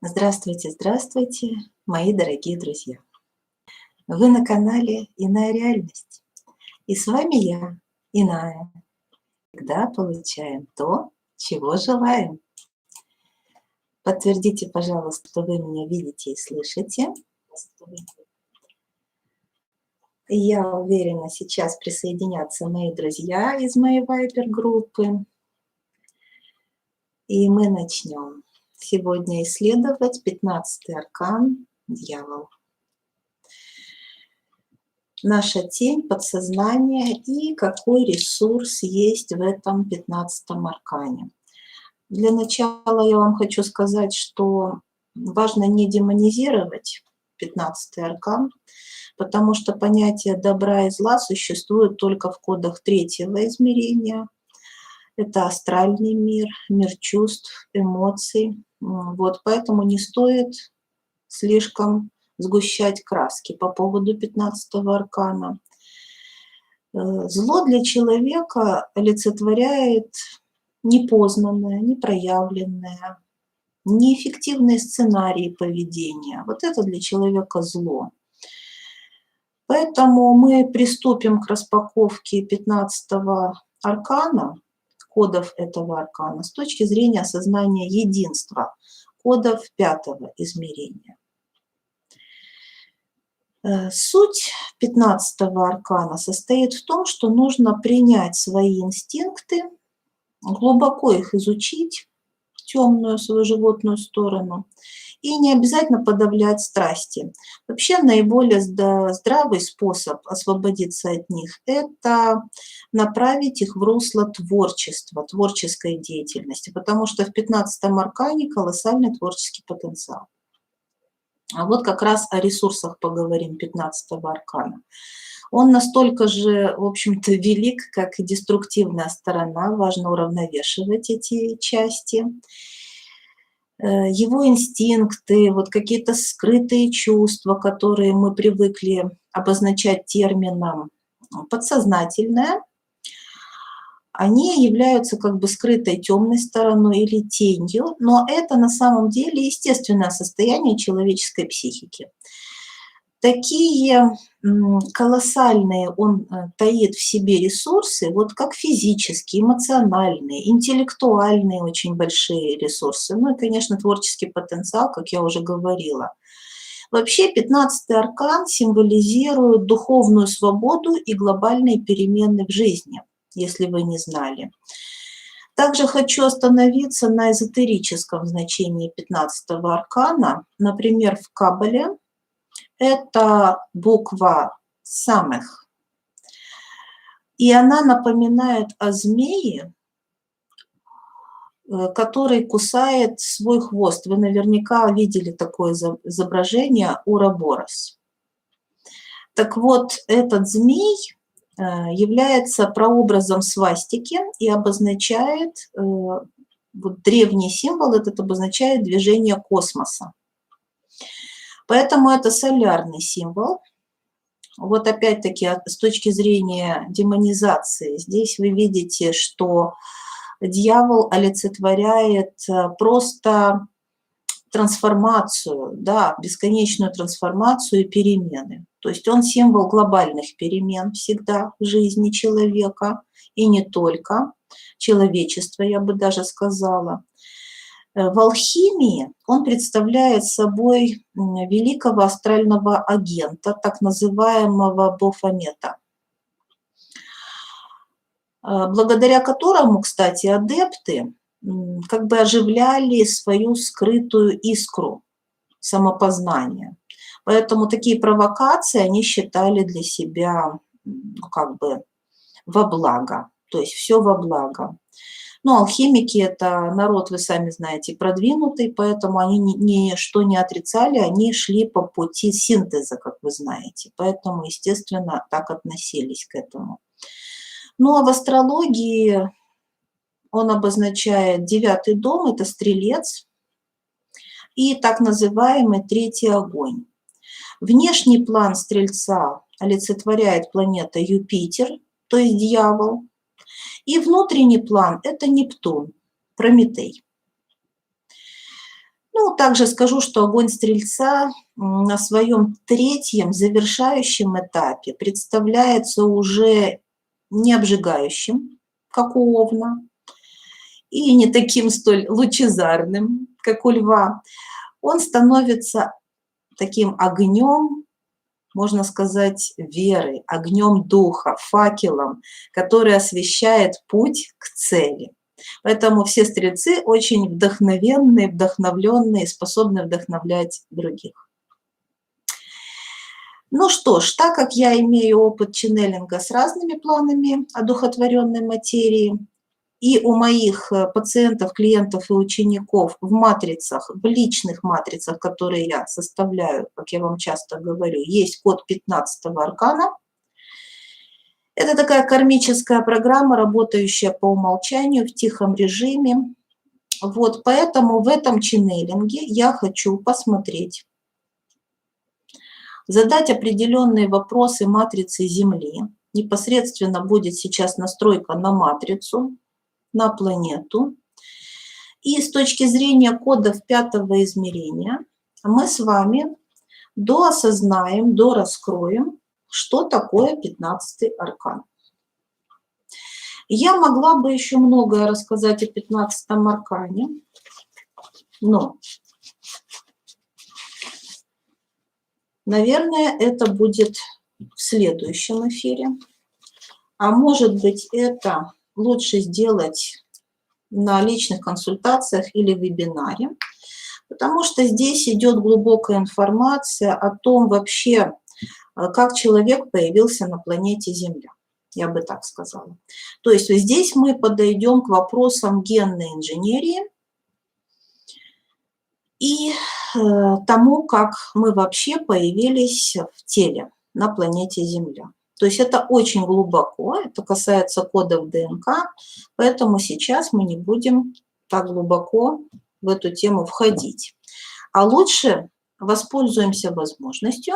Здравствуйте, здравствуйте, мои дорогие друзья! Вы на канале «Иная реальность». И с вами я, Иная. Всегда получаем то, чего желаем. Подтвердите, пожалуйста, что вы меня видите и слышите. Я уверена, сейчас присоединятся мои друзья из моей вайбер-группы. И мы начнем сегодня исследовать 15-й аркан «Дьявол». Наша тень, подсознание и какой ресурс есть в этом 15-м аркане. Для начала я вам хочу сказать, что важно не демонизировать 15-й аркан, потому что понятие добра и зла существует только в кодах 3-го измерения. Это астральный мир, мир чувств, эмоций. Вот, поэтому не стоит слишком сгущать краски по поводу 15-го аркана. Зло для человека олицетворяет непознанное, непроявленное, неэффективные сценарии поведения. Вот это для человека зло. Поэтому мы приступим к распаковке 15-го аркана, кодов этого аркана, с точки зрения осознания единства кодов 5-го измерения. Суть 15-го аркана состоит в том, что нужно принять свои инстинкты, глубоко их изучить, темную свою животную сторону, и не обязательно подавлять страсти. Вообще наиболее здравый способ освободиться от них – это направить их в русло творчества, творческой деятельности, потому что в 15-м аркане колоссальный творческий потенциал. А вот как раз о ресурсах поговорим 15-го аркана. Он настолько же, в общем-то, велик, как и деструктивная сторона. Важно уравновешивать эти части. Его инстинкты, вот какие-то скрытые чувства, которые мы привыкли обозначать термином подсознательное, они являются как бы скрытой темной стороной или тенью, но это на самом деле естественное состояние человеческой психики. Такие колоссальные он таит в себе ресурсы, вот как физические, эмоциональные, интеллектуальные очень большие ресурсы, ну и, конечно, творческий потенциал, как я уже говорила. Вообще 15-й аркан символизирует духовную свободу и глобальные перемены в жизни, если вы не знали. Также хочу остановиться на эзотерическом значении 15-го аркана. Например, в Каббале это буква Самех, и она напоминает о змее, который кусает свой хвост. Вы наверняка видели такое изображение Ураборос. Так вот, этот змей является прообразом свастики и обозначает, вот древний символ этот обозначает движение космоса. Поэтому это солярный символ. Вот опять-таки с точки зрения демонизации, здесь вы видите, что дьявол олицетворяет просто трансформацию, да, бесконечную трансформацию и перемены. То есть он символ глобальных перемен всегда в жизни человека, и не только человечества, я бы даже сказала. В алхимии он представляет собой великого астрального агента, так называемого Бофомета, благодаря которому, кстати, адепты как бы оживляли свою скрытую искру самопознания. Поэтому такие провокации они считали для себя, ну, как бы во благо, то есть все во благо. Ну, алхимики – это народ, вы сами знаете, продвинутый, поэтому они ничто не отрицали, они шли по пути синтеза, как вы знаете. Поэтому, естественно, так относились к этому. Ну, а в астрологии он обозначает 9-й дом – это Стрелец, и так называемый 3-й огонь. Внешний план Стрельца олицетворяет планета Юпитер, то есть дьявол. И внутренний план – это Нептун, Прометей. Ну, также скажу, что огонь Стрельца на своем третьем завершающем этапе представляется уже не обжигающим, как у Овна, и не таким столь лучезарным, как у Льва. Он становится таким огнем, можно сказать, веры, огнем духа, факелом, который освещает путь к цели. Поэтому все стрельцы очень вдохновенные, вдохновленные, способны вдохновлять других. Ну что ж, так как я имею опыт ченнелинга с разными планами одухотворенной материи, и у моих пациентов, клиентов и учеников в матрицах, в личных матрицах, которые я составляю, как я вам часто говорю, есть код 15-го аркана. Это такая кармическая программа, работающая по умолчанию в тихом режиме. Вот поэтому в этом ченнелинге я хочу посмотреть, задать определенные вопросы матрицы Земли. Непосредственно будет сейчас настройка на матрицу, на планету. И с точки зрения кодов 5-го измерения мы с вами доосознаем, дораскроем, что такое 15-й аркан. Я могла бы еще многое рассказать о 15-м аркане, но, наверное, это будет в следующем эфире. А может быть, это лучше сделать на личных консультациях или вебинаре, потому что здесь идет глубокая информация о том вообще, как человек появился на планете Земля. Я бы так сказала. То есть здесь мы подойдем к вопросам генной инженерии и тому, как мы вообще появились в теле на планете Земля. То есть это очень глубоко, это касается кодов ДНК, поэтому сейчас мы не будем так глубоко в эту тему входить. А лучше воспользуемся возможностью,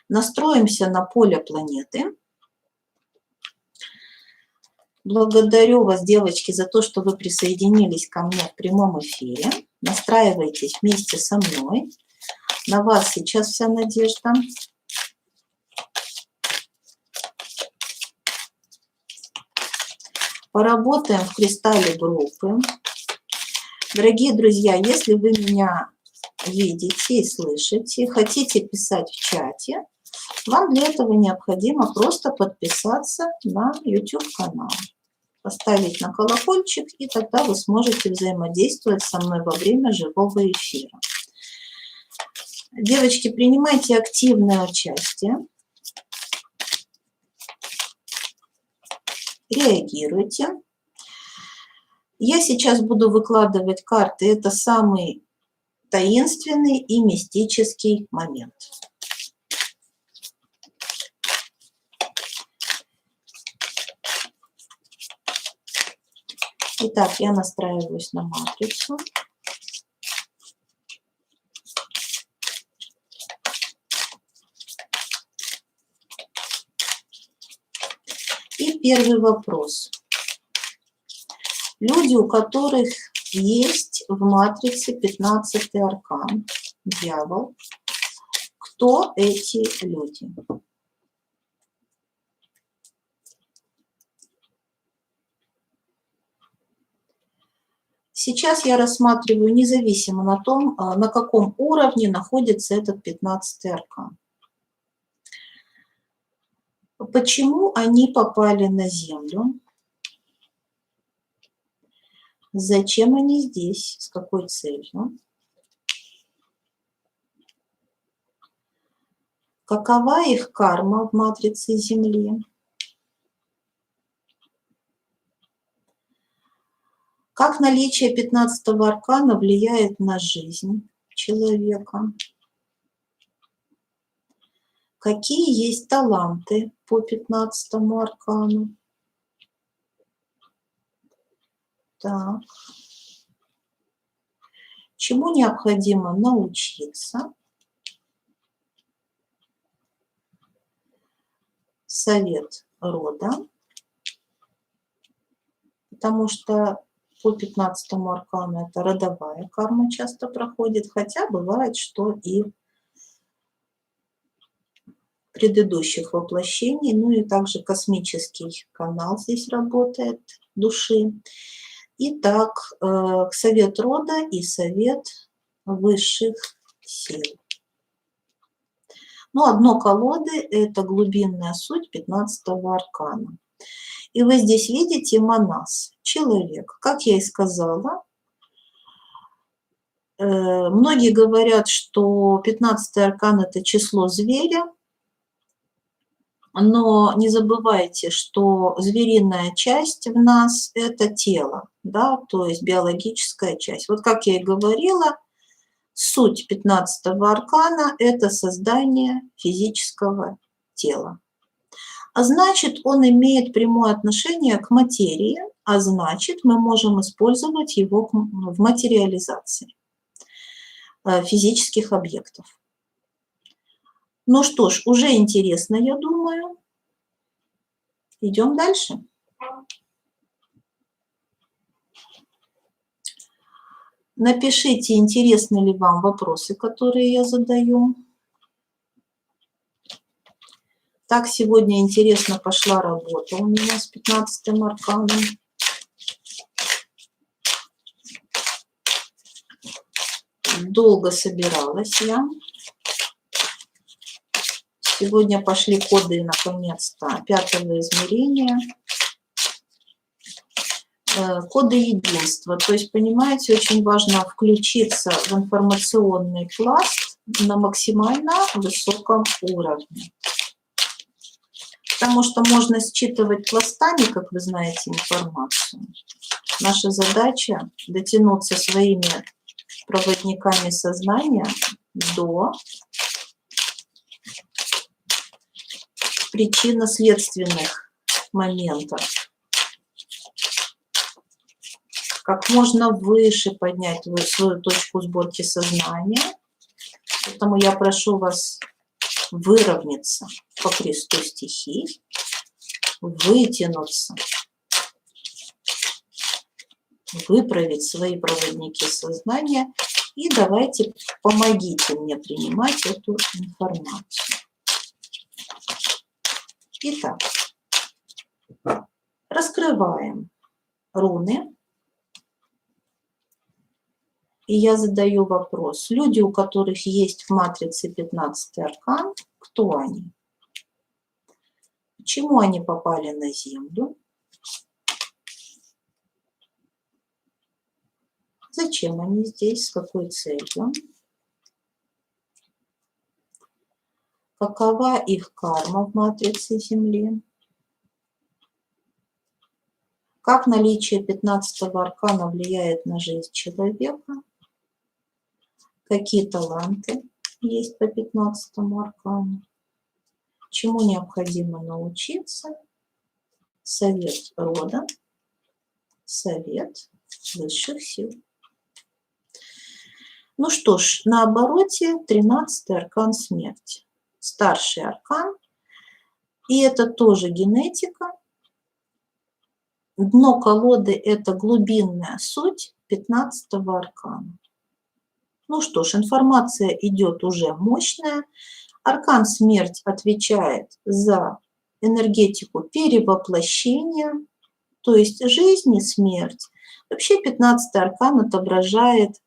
настроимся на поле планеты. Благодарю вас, девочки, за то, что вы присоединились ко мне в прямом эфире. Настраивайтесь вместе со мной. На вас сейчас вся надежда. Поработаем в кристалле группы. Дорогие друзья, если вы меня видите и слышите, хотите писать в чате, вам для этого необходимо просто подписаться на YouTube-канал, поставить на колокольчик, и тогда вы сможете взаимодействовать со мной во время живого эфира. Девочки, принимайте активное участие, реагируйте. Я сейчас буду выкладывать карты. Это самый таинственный и мистический момент. Итак, я настраиваюсь на матрицу. И первый вопрос. Люди, у которых есть в матрице 15-й аркан, дьявол, кто эти люди? Сейчас я рассматриваю независимо на том, на каком уровне находится этот 15-й аркан. Почему они попали на Землю? Зачем они здесь? С какой целью? Какова их карма в матрице Земли? Как наличие 15-го аркана влияет на жизнь человека? Какие есть таланты по 15-му аркану? Так. Чему необходимо научиться? Совет рода. Потому что по 15-му аркану. Это родовая карма часто проходит, хотя бывает, что и предыдущих воплощений, ну и также космический канал здесь работает души. Итак, совет рода и совет высших сил. Ну, дно колоды – это глубинная суть 15-го аркана. И вы здесь видите Манас, человек. Как я и сказала, многие говорят, что 15-й аркан – это число зверя, но не забывайте, что звериная часть в нас – это тело, да, то есть биологическая часть. Вот как я и говорила, суть 15-го аркана – это создание физического тела. А значит, он имеет прямое отношение к материи, а значит, мы можем использовать его в материализации физических объектов. Ну что ж, уже интересно, я думаю. Идем дальше. Напишите, интересны ли вам вопросы, которые я задаю. Так, сегодня интересно пошла работа у меня с 15-м арканом. Долго собиралась я. Сегодня пошли коды, наконец-то, 5-го измерения. Коды единства. То есть, понимаете, очень важно включиться в информационный пласт на максимально высоком уровне. Потому что можно считывать пластами, как вы знаете, информацию. Наша задача дотянуться своими проводниками сознания до причинно-следственных моментов. Как можно выше поднять свою точку сборки сознания. Поэтому я прошу вас выровняться по кресту стихий, вытянуться, выправить свои проводники сознания. И давайте помогите мне принимать эту информацию. Итак, раскрываем руны. И я задаю вопрос. Люди, у которых есть в матрице 15-й аркан, кто они? Почему они попали на Землю? Зачем они здесь? С какой целью? Какова их карма в матрице Земли? Как наличие 15-го аркана влияет на жизнь человека? Какие таланты есть по 15-му аркану? Чему необходимо научиться? Совет рода, совет высших сил. Ну что ж, на обороте 13-й аркан смерти. Старший аркан. И это тоже генетика. Дно колоды – это глубинная суть 15-го аркана. Ну что ж, информация идет уже мощная. Аркан смерть отвечает за энергетику перевоплощения, то есть жизнь и смерть. Вообще 15-й аркан отображает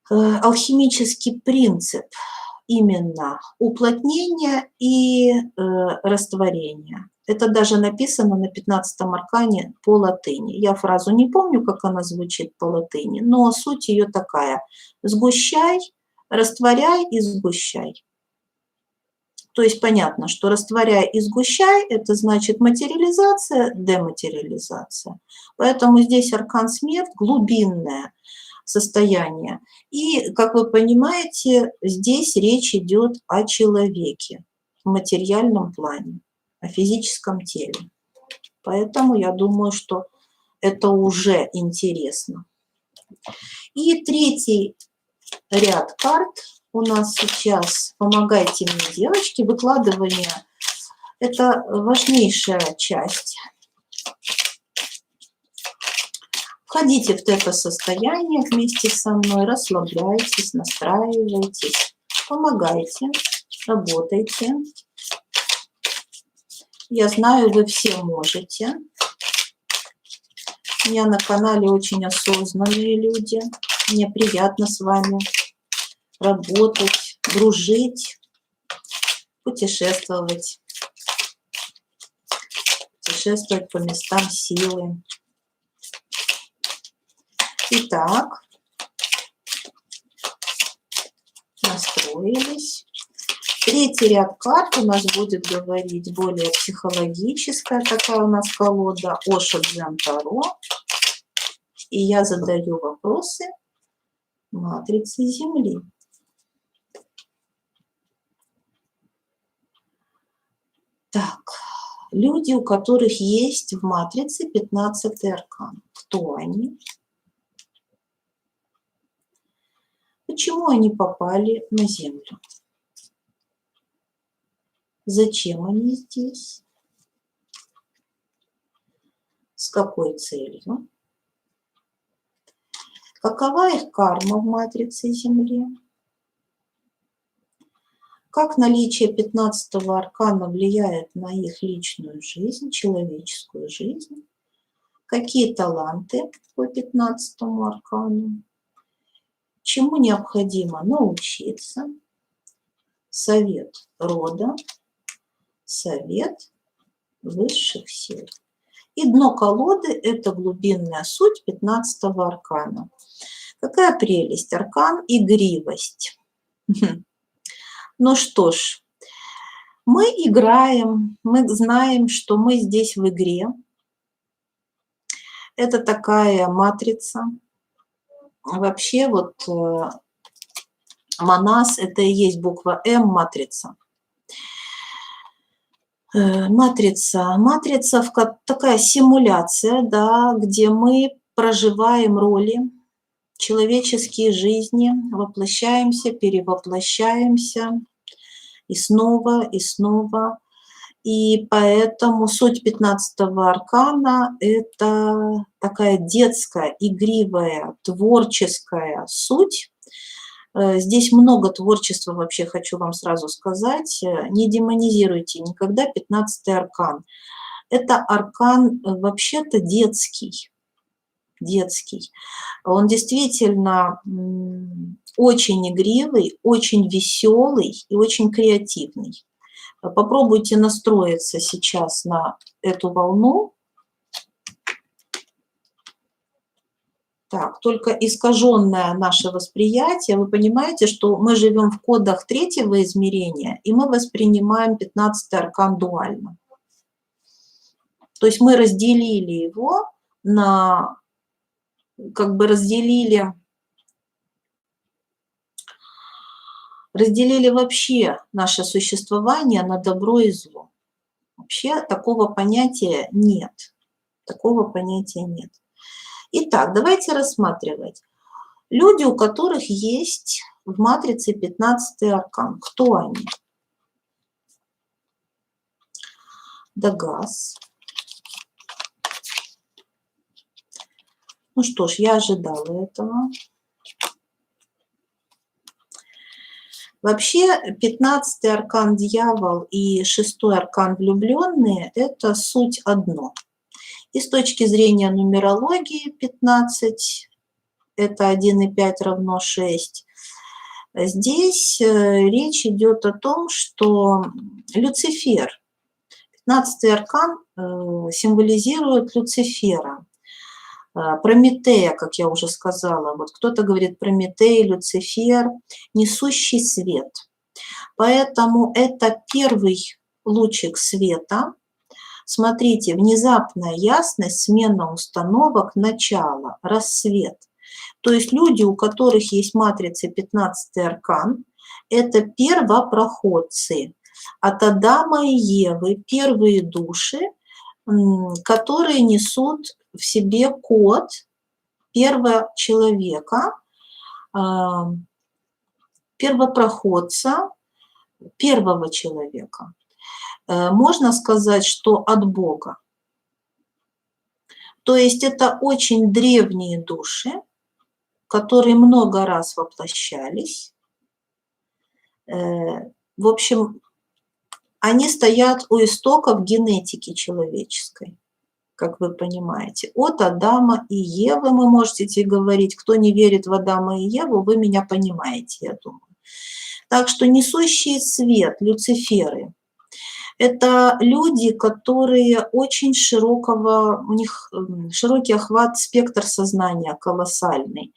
алхимический принцип именно уплотнения и растворения. Это даже написано на 15-м аркане по латыни. Я фразу не помню, как она звучит по латыни, но суть ее такая. Сгущай, растворяй и сгущай. То есть понятно, что растворяй и сгущай, это значит материализация, дематериализация. Поэтому здесь аркан смерть глубинное состояние. И, как вы понимаете, здесь речь идет о человеке в материальном плане, о физическом теле. Поэтому я думаю, что это уже интересно. И третий ряд карт у нас сейчас. Помогайте мне, девочки. Выкладывание – это важнейшая часть. Входите в тета-состояние вместе со мной, расслабляйтесь, настраивайтесь, помогайте, работайте. Я знаю, вы все можете. У меня на канале очень осознанные люди. Мне приятно с вами работать, дружить, путешествовать. Путешествовать по местам силы. Итак, настроились. Третий ряд карт у нас будет говорить более психологическая такая у нас колода Ошо Дзен Таро. И я задаю вопросы матрицы Земли. Так, люди, у которых есть в матрице 15-й аркан. Кто они? Почему они попали на Землю? Зачем они здесь? С какой целью? Какова их карма в матрице Земли? Как наличие 15-го аркана влияет на их личную жизнь, человеческую жизнь? Какие таланты по 15-му аркану? Чему необходимо научиться? Совет рода, совет высших сил. И дно колоды – это глубинная суть 15-го аркана. Какая прелесть! Аркан – игривость. Ну что ж, мы играем, мы знаем, что мы здесь в игре. Это такая матрица. Вообще вот Манас – это и есть буква М, матрица. Матрица, такая симуляция, да, где мы проживаем роли, человеческие жизни, воплощаемся, перевоплощаемся и снова, и снова. И поэтому суть 15-го аркана – это такая детская, игривая, творческая суть. Здесь много творчества вообще, хочу вам сразу сказать. Не демонизируйте никогда 15-й аркан. Это аркан вообще-то детский. Детский. Он действительно очень игривый, очень веселый и очень креативный. Попробуйте настроиться сейчас на эту волну. Так, только искаженное наше восприятие, вы понимаете, что мы живем в кодах третьего измерения, и мы воспринимаем 15-й аркан дуально. То есть мы разделили его на, как бы разделили вообще наше существование на добро и зло. Вообще такого понятия нет. Такого понятия нет. Итак, давайте рассматривать. Люди, у которых есть в матрице 15-й аркан. Кто они? Дагас. Ну что ж, я ожидала этого. Вообще 15-й аркан дьявол и 6-й аркан влюбленные – это суть одно. И с точки зрения нумерологии 15 – это 1,5 равно 6. Здесь речь идет о том, что Люцифер, 15-й аркан символизирует Люцифера. Прометея, как я уже сказала, вот кто-то говорит Прометей, Люцифер, несущий свет. Поэтому это первый лучик света. Смотрите, внезапная ясность, смена установок, начало, рассвет. То есть люди, у которых есть матрица 15-й аркан, это первопроходцы от Адама и Евы, первые души, которые несут в себе код первого человека, первопроходца, первого человека. Можно сказать, что от Бога. То есть это очень древние души, которые много раз воплощались. В общем, они стоят у истоков генетики человеческой, как вы понимаете. От Адама и Евы вы можете говорить. Кто не верит в Адама и Еву, вы меня понимаете, я думаю. Так что несущие свет, люциферы, это люди, которые очень широкого, у них широкий охват, спектр сознания колоссальный.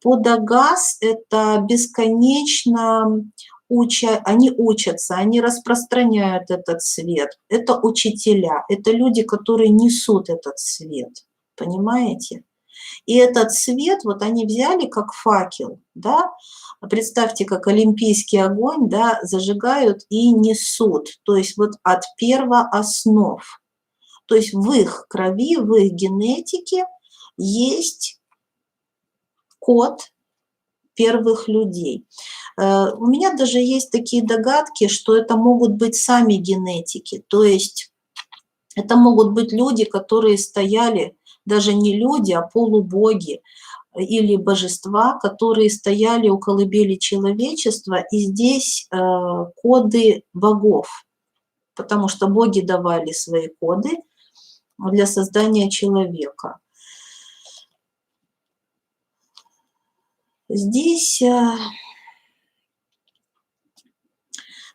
Подагас – это бесконечно они учатся, они распространяют этот свет. Это учителя, это люди, которые несут этот свет, понимаете? И этот свет, вот они взяли как факел, да, представьте, как олимпийский огонь, да, зажигают и несут, то есть вот от первооснов. То есть в их крови, в их генетике есть код первых людей. У меня даже есть такие догадки, что это могут быть сами генетики, то есть это могут быть люди, которые стояли, даже не люди, а полубоги или божества, которые стояли у колыбели человечества, и здесь коды богов, потому что боги давали свои коды для создания человека. Здесь,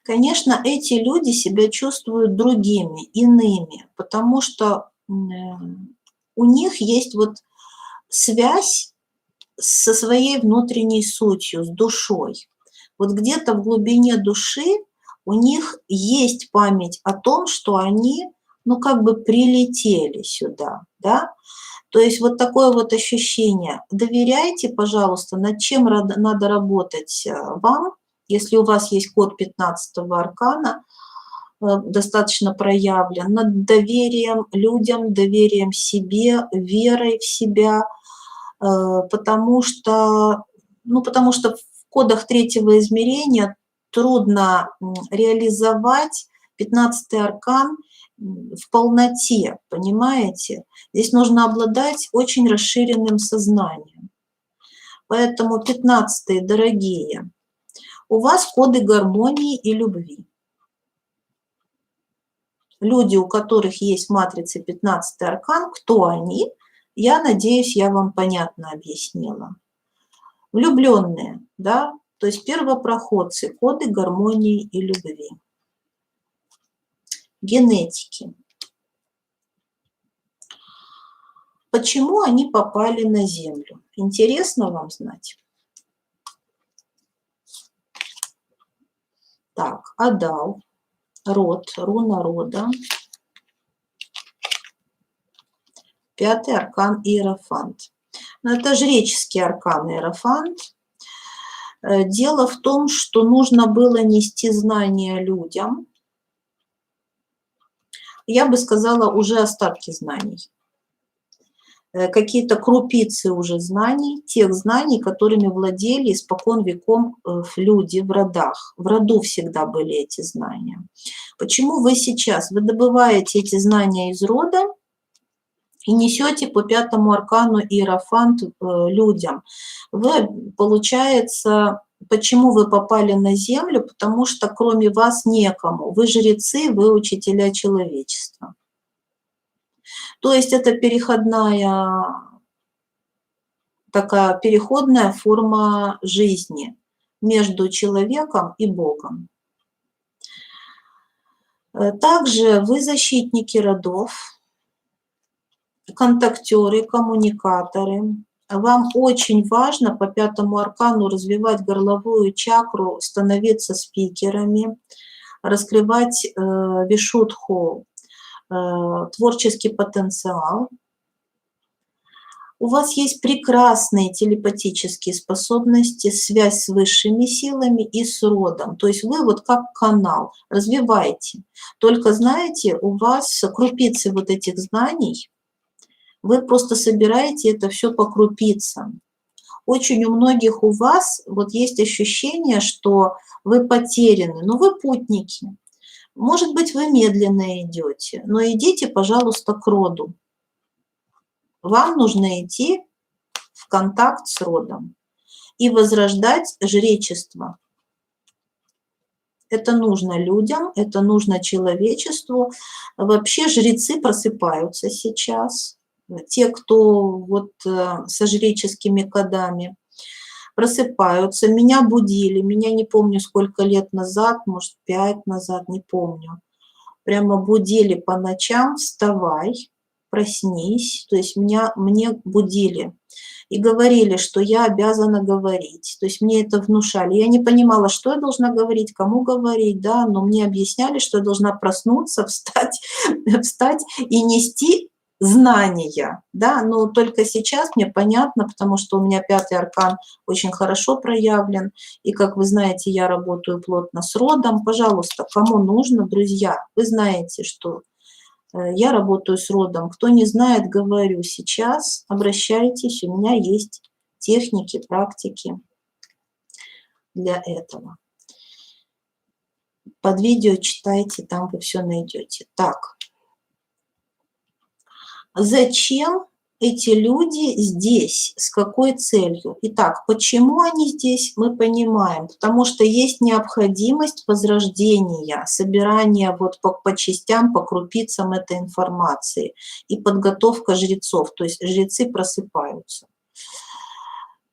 конечно, эти люди себя чувствуют другими, иными, потому что у них есть вот связь со своей внутренней сутью, с душой. Вот где-то в глубине души у них есть память о том, что они, ну, как бы прилетели сюда, да. То есть вот такое вот ощущение. Доверяйте, пожалуйста, над чем надо работать вам, если у вас есть код 15-го аркана, достаточно проявлен, над доверием людям, доверием себе, верой в себя, потому что в кодах третьего измерения трудно реализовать 15-й аркан в полноте, понимаете? Здесь нужно обладать очень расширенным сознанием. Поэтому 15-е, дорогие, у вас коды гармонии и любви. Люди, у которых есть в матрице 15-й аркан, кто они? Я надеюсь, я вам понятно объяснила. Влюбленные, да, то есть первопроходцы, коды гармонии и любви. Генетики. Почему они попали на Землю? Интересно вам знать? Так, Адал, род, руна рода. 5-й аркан Иерофант. Но это жреческий аркан Иерофант. Дело в том, что нужно было нести знания людям. Я бы сказала, уже остатки знаний. Какие-то крупицы уже знаний, тех знаний, которыми владели испокон веков люди в родах. В роду всегда были эти знания. Почему вы сейчас? Вы добываете эти знания из рода и несете по 5-му аркану Иерофант людям. Вы, получается, почему вы попали на Землю? Потому что кроме вас некому. Вы жрецы, вы учителя человечества. То есть это такая переходная форма жизни между человеком и Богом. Также вы защитники родов, контактеры, коммуникаторы. Вам очень важно по 5-му аркану развивать горловую чакру, становиться спикерами, раскрывать вишудху, творческий потенциал. У вас есть прекрасные телепатические способности, связь с высшими силами и с родом. То есть вы вот как канал, развивайте. Только знаете, у вас крупицы вот этих знаний, вы просто собираете это все по крупицам. Очень у многих у вас вот есть ощущение, что вы потеряны, но вы путники. Может быть, вы медленно идете, но идите, пожалуйста, к роду. Вам нужно идти в контакт с родом и возрождать жречество. Это нужно людям, это нужно человечеству. Вообще жрецы просыпаются сейчас. Те, кто вот со жреческими кодами, просыпаются. Меня будили, меня не помню сколько лет назад, может 5 назад, не помню. Прямо будили по ночам: вставай, проснись. То есть мне будили и говорили, что я обязана говорить. То есть мне это внушали. Я не понимала, что я должна говорить, кому говорить, да, но мне объясняли, что я должна проснуться, встать, встать и нести знания, да, но только сейчас мне понятно, потому что у меня 5-й аркан очень хорошо проявлен, и, как вы знаете, я работаю плотно с родом. Пожалуйста, кому нужно, друзья, вы знаете, что я работаю с родом. Кто не знает, говорю сейчас, обращайтесь, у меня есть техники, практики для этого. Под видео читайте, там вы все найдете. Так, зачем эти люди здесь, с какой целью? Итак, почему они здесь, мы понимаем. Потому что есть необходимость возрождения, собирания вот по частям, по крупицам этой информации и подготовка жрецов, то есть жрецы просыпаются.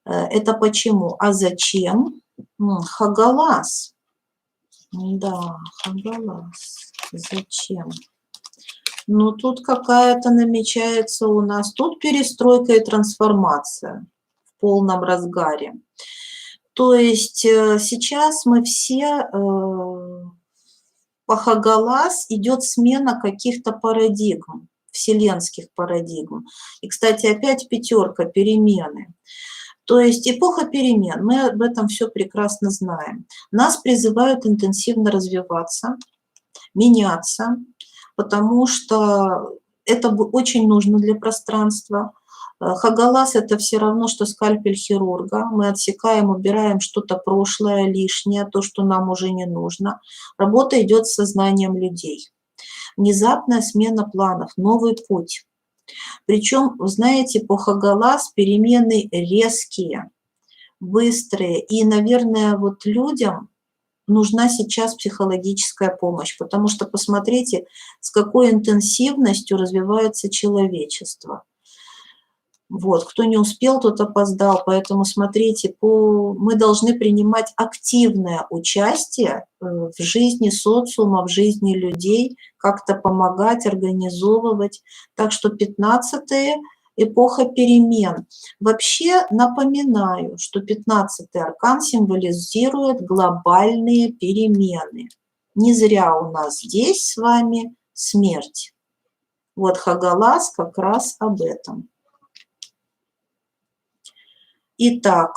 Это почему? А зачем? Хагалас. Да, Хагалас. Зачем? Ну, тут какая-то намечается у нас. Тут перестройка и трансформация в полном разгаре. То есть сейчас мы все по Хагалас идет смена каких-то парадигм, вселенских парадигм. И, кстати, опять 5-ка, перемены. То есть эпоха перемен, мы об этом все прекрасно знаем. Нас призывают интенсивно развиваться, меняться, потому что это очень нужно для пространства. Хагалас – это все равно, что скальпель хирурга. Мы отсекаем, убираем что-то прошлое, лишнее, то, что нам уже не нужно. Работа идет с сознанием людей. Внезапная смена планов, новый путь. Причем, знаете, по Хагалас перемены резкие, быстрые. И, наверное, вот людям нужна сейчас психологическая помощь, потому что посмотрите, с какой интенсивностью развивается человечество. Вот, кто не успел, тот опоздал, поэтому смотрите, мы должны принимать активное участие в жизни социума, в жизни людей, как-то помогать, организовывать. Так что 15-е эпоха перемен. Вообще напоминаю, что 15-й аркан символизирует глобальные перемены. Не зря у нас здесь с вами смерть. Вот Хагалас как раз об этом. Итак,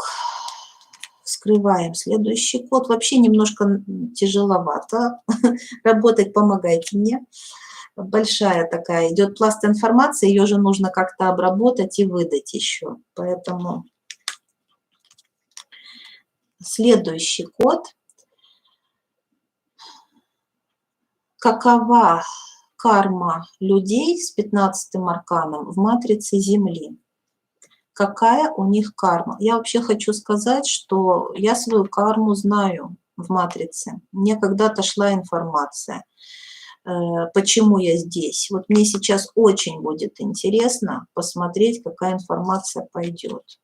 вскрываем следующий код. Вообще немножко тяжеловато работать, помогайте мне. Большая такая идет пласт информации, ее же нужно как-то обработать и выдать еще. Поэтому следующий код. Какова карма людей с 15-м арканом в матрице Земли? Какая у них карма? Я вообще хочу сказать, что я свою карму знаю в матрице. Мне когда-то шла информация, почему я здесь. Вот мне сейчас очень будет интересно посмотреть, какая информация пойдет.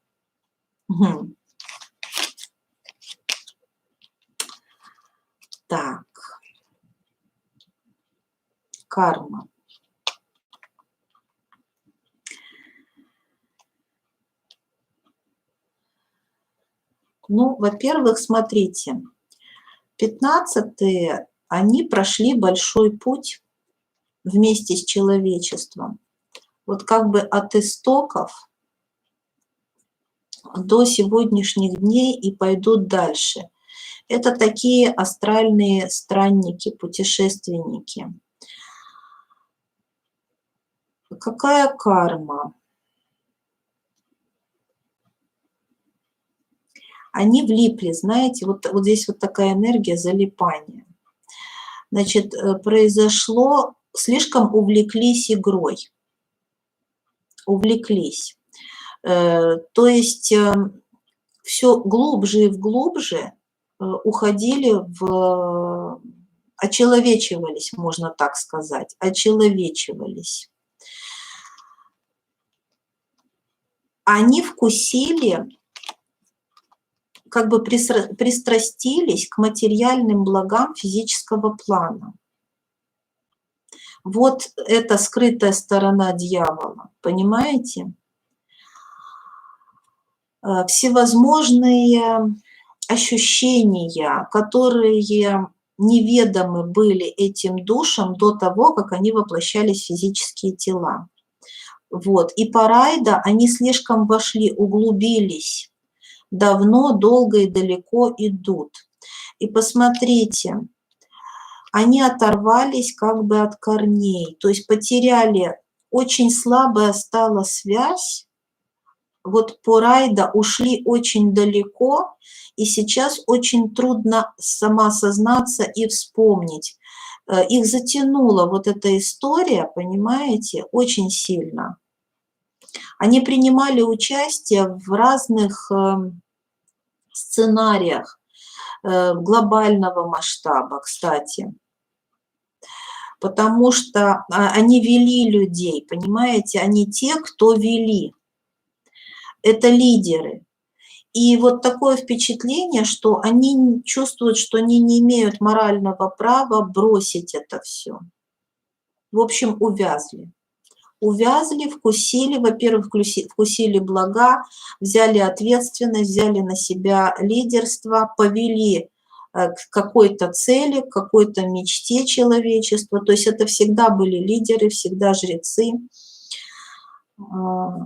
Так. Карма. Ну, во-первых, смотрите, 15-е, они прошли большой путь вместе с человечеством. Вот как бы от истоков до сегодняшних дней и пойдут дальше. Это такие астральные странники, путешественники. Какая карма? Они влипли, знаете, вот здесь вот такая энергия залипания. Значит, произошло, слишком увлеклись игрой. увлеклись. То есть все глубже и глубже уходили очеловечивались, можно так сказать, очеловечивались. Они вкусили, как бы пристрастились к материальным благам физического плана. Вот это скрытая сторона дьявола, понимаете? Всевозможные ощущения, которые неведомы были этим душам до того, как они воплощались в физические тела. Вот. И по райда они слишком вошли, углубились, давно, долго и далеко идут. И посмотрите, они оторвались как бы от корней, то есть потеряли, очень слабая стала связь. Вот по райда ушли очень далеко, и сейчас очень трудно самоосознаться и вспомнить. Их затянула вот эта история, понимаете, очень сильно. Они принимали участие в разных сценариях глобального масштаба, кстати. Потому что они вели людей, понимаете, они те, кто вели. Это лидеры. И вот такое впечатление, что они чувствуют, что они не имеют морального права бросить это все. В общем, увязли. Увязли, вкусили, во-первых, вкусили блага, взяли ответственность, взяли на себя лидерство, повели к какой-то цели, к какой-то мечте человечества. То есть это всегда были лидеры, всегда жрецы.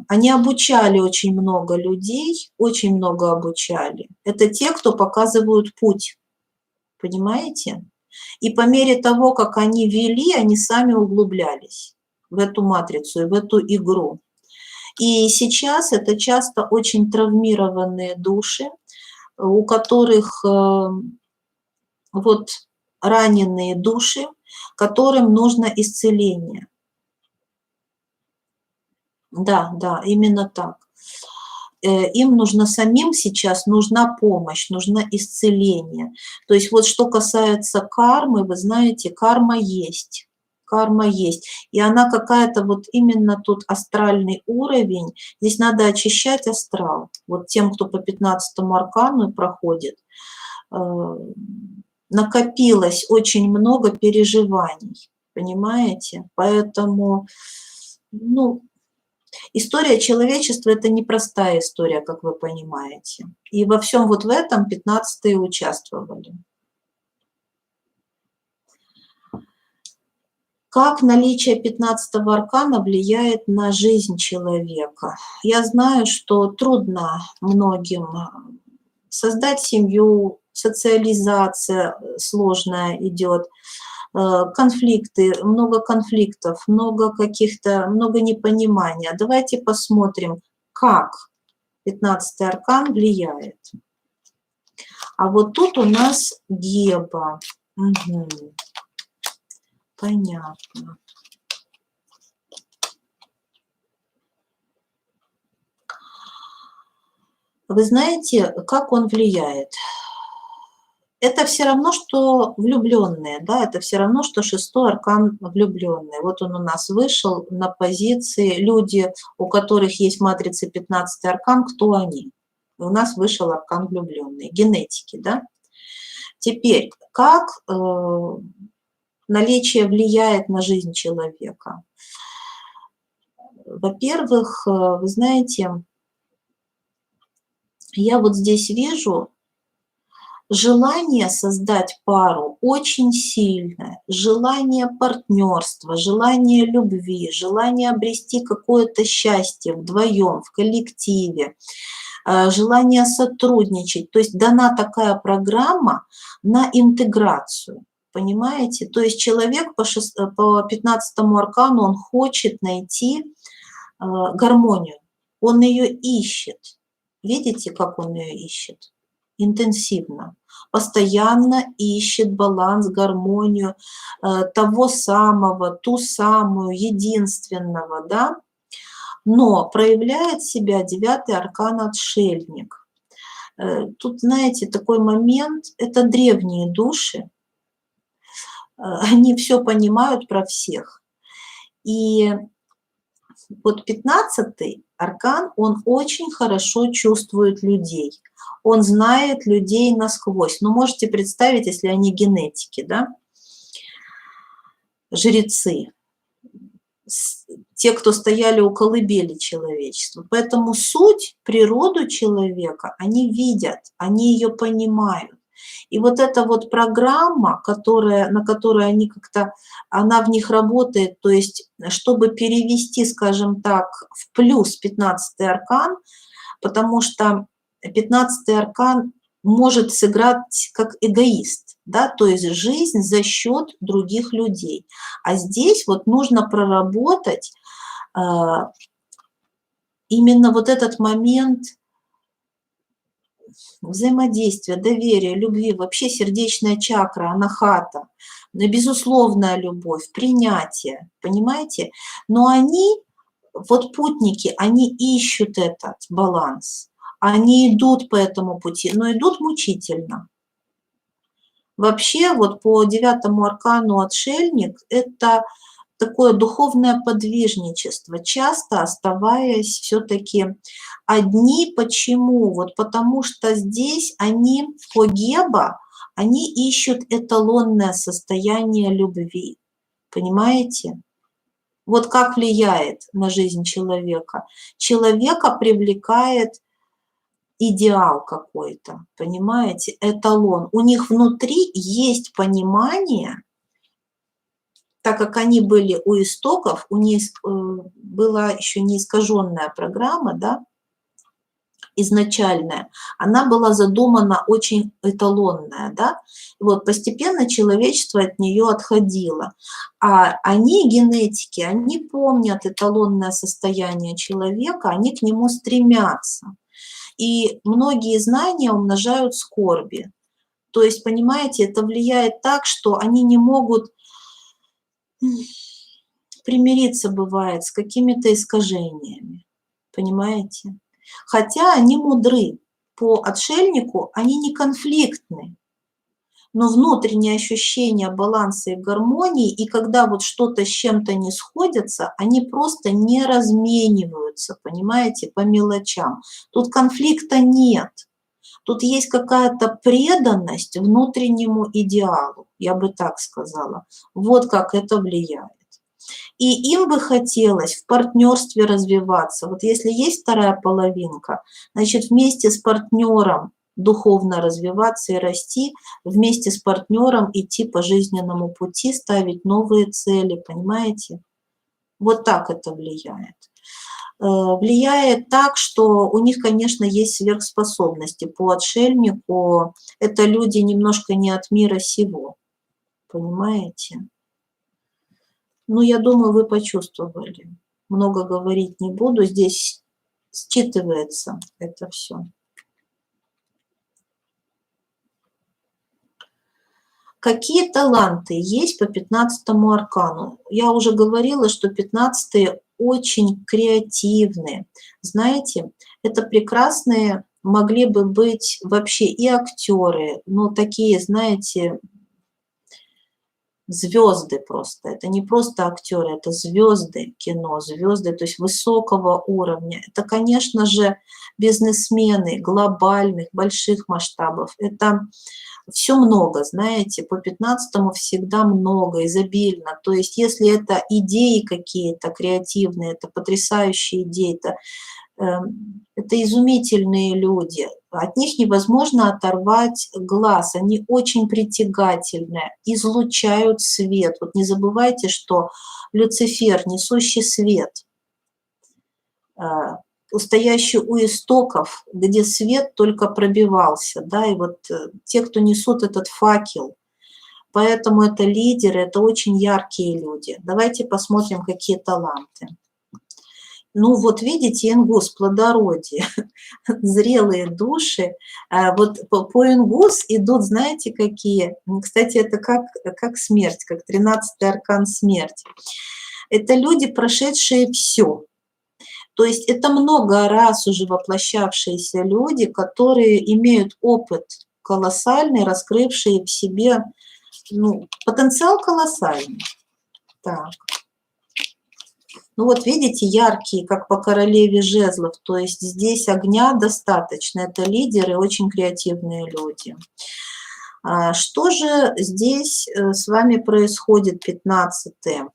Они обучали очень много людей, очень много обучали. Это те, кто показывают путь, понимаете? И по мере того, как они вели, они сами углублялись в эту матрицу и в эту игру. И сейчас это часто очень травмированные души, у которых вот раненые души, которым нужно исцеление. Да, именно так. Им нужно самим сейчас, нужна помощь, нужно исцеление. То есть вот что касается кармы, вы знаете, карма есть. Карма есть. И она какая-то вот именно тут астральный уровень. Здесь надо очищать астрал. Вот тем, кто по 15-му аркану проходит, накопилось очень много переживаний. Понимаете? Поэтому, история человечества – это непростая история, как вы понимаете. И во всем вот в этом 15-е участвовали. Как наличие 15-го аркана влияет на жизнь человека? Я знаю, что трудно многим создать семью, социализация сложная идет, конфликты, много конфликтов, много непонимания. Давайте посмотрим, как 15-й аркан влияет. А вот тут у нас Геба. Угу. Понятно. Вы знаете, как он влияет? Это все равно, что влюбленные, да, это все равно, что 6-й аркан влюбленные. Вот он у нас вышел на позиции люди, у которых есть матрица 15-й аркан, кто они? И у нас вышел аркан влюбленные, генетики, да. Теперь, как наличие влияет на жизнь человека? Во-первых, вы знаете, я вот здесь вижу желание создать пару очень сильное, желание партнерства, желание любви, желание обрести какое-то счастье вдвоем, в коллективе, желание сотрудничать. То есть дана такая программа на интеграцию. Понимаете? То есть человек по 15-му аркану, он хочет найти гармонию, он ее ищет. Видите, как он ее ищет? Интенсивно, постоянно ищет баланс, гармонию, того самого, ту самую, единственного, да. Но проявляет себя 9-й аркан Отшельник. Тут, знаете, такой момент, это древние души, они все понимают про всех. И вот 15-й аркан, он очень хорошо чувствует людей. Он знает людей насквозь. Ну, можете представить, если они генетики, да, жрецы, те, кто стояли у колыбели человечества. Поэтому суть, природу человека они видят, они ее понимают. И вот эта вот программа, на которой они как-то, она в них работает, то есть чтобы перевести, скажем так, в плюс 15-й аркан, потому что 15-й аркан может сыграть как эгоист, да, то есть жизнь за счет других людей. А здесь вот нужно проработать именно вот этот момент взаимодействия, доверия, любви, вообще сердечная чакра, анахата, безусловная любовь, принятие, понимаете? Но они, вот путники, они ищут этот баланс, они идут по этому пути, но идут мучительно. Вообще вот по 9-му аркану Отшельник – это такое духовное подвижничество, часто оставаясь все-таки одни. Почему? Вот потому что здесь они, по Геба, они ищут эталонное состояние любви. Понимаете? Вот как влияет на жизнь человека. Человека привлекает идеал какой-то, понимаете, эталон. У них внутри есть понимание, так как они были у истоков, у них была еще не искаженная программа, да, изначальная, она была задумана очень эталонная, да, вот постепенно человечество от нее отходило, а они, генетики, они помнят эталонное состояние человека, они к нему стремятся, и многие знания умножают скорби, то есть, понимаете, это влияет так, что они не могут примириться, бывает, с какими-то искажениями, понимаете? Хотя они мудры, по отшельнику они не конфликтны, но внутреннее ощущение баланса и гармонии, и когда вот что-то с чем-то не сходится, они просто не размениваются, понимаете, по мелочам. Тут конфликта нет, тут есть какая-то преданность внутреннему идеалу, я бы так сказала. Вот как это влияет. И им бы хотелось в партнерстве развиваться. Вот если есть вторая половинка, значит, вместе с партнером духовно развиваться и расти, вместе с партнером идти по жизненному пути, ставить новые цели, понимаете? Вот так это влияет. Влияет так, что у них, конечно, есть сверхспособности по отшельнику. Это люди немножко не от мира сего, понимаете? Ну, я думаю, вы почувствовали. Много говорить не буду, здесь считывается это все. Какие таланты есть по 15-му аркану? Я уже говорила, что 15-е очень креативные. Знаете, это прекрасные могли бы быть вообще и актеры, но такие, знаете, звезды просто. Это не просто актеры, это звезды кино, звезды, то есть высокого уровня. Это, конечно же, бизнесмены глобальных, больших масштабов. Это все много, знаете, по 15-му всегда много, изобильно. То есть если это идеи какие-то креативные, это потрясающие идеи, это изумительные люди. От них невозможно оторвать глаз. Они очень притягательные, излучают свет. Вот не забывайте, что Люцифер, несущий свет, стоящий у истоков, где свет только пробивался. Да, и вот те, кто несут этот факел, поэтому это лидеры, это очень яркие люди. Давайте посмотрим, какие таланты. Ну вот видите, ингус, плодородие, зрелые души. Вот по ингус идут, знаете, какие? Кстати, это как смерть, как 13-й аркан смерть. Это люди, прошедшие все. То есть это много раз уже воплощавшиеся люди, которые имеют опыт колоссальный, раскрывшие в себе, ну, потенциал колоссальный. Так. Ну вот видите, яркие, как по королеве жезлов, то есть здесь огня достаточно, это лидеры, очень креативные люди. Что же здесь с вами происходит, 15-е?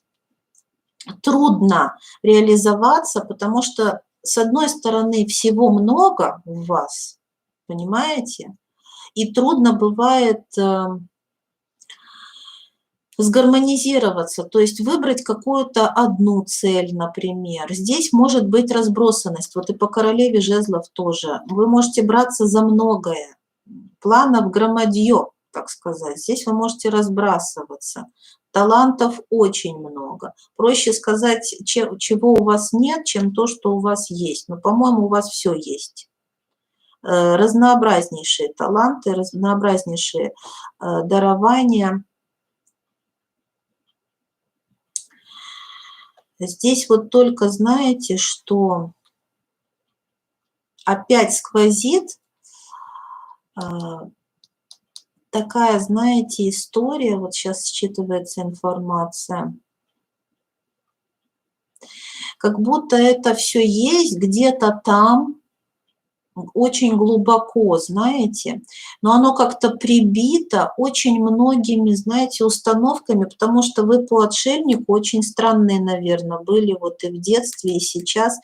Трудно реализоваться, потому что, с одной стороны, всего много в вас, понимаете? И трудно бывает сгармонизироваться, то есть выбрать какую-то одну цель, например. Здесь может быть разбросанность, вот и по королеве жезлов тоже. Вы можете браться за многое, планов громадье, так сказать. Здесь вы можете разбрасываться. Талантов очень много. Проще сказать, чего у вас нет, чем то, что у вас есть. Но, по-моему, у вас все есть. Разнообразнейшие таланты, разнообразнейшие дарования. Здесь вот только знаете, что опять сквозит такая, знаете, история, вот сейчас считывается информация, как будто это все есть где-то там, очень глубоко, знаете, но оно как-то прибито очень многими, знаете, установками, потому что вы по отшельнику очень странные, наверное, были вот и в детстве, и сейчас.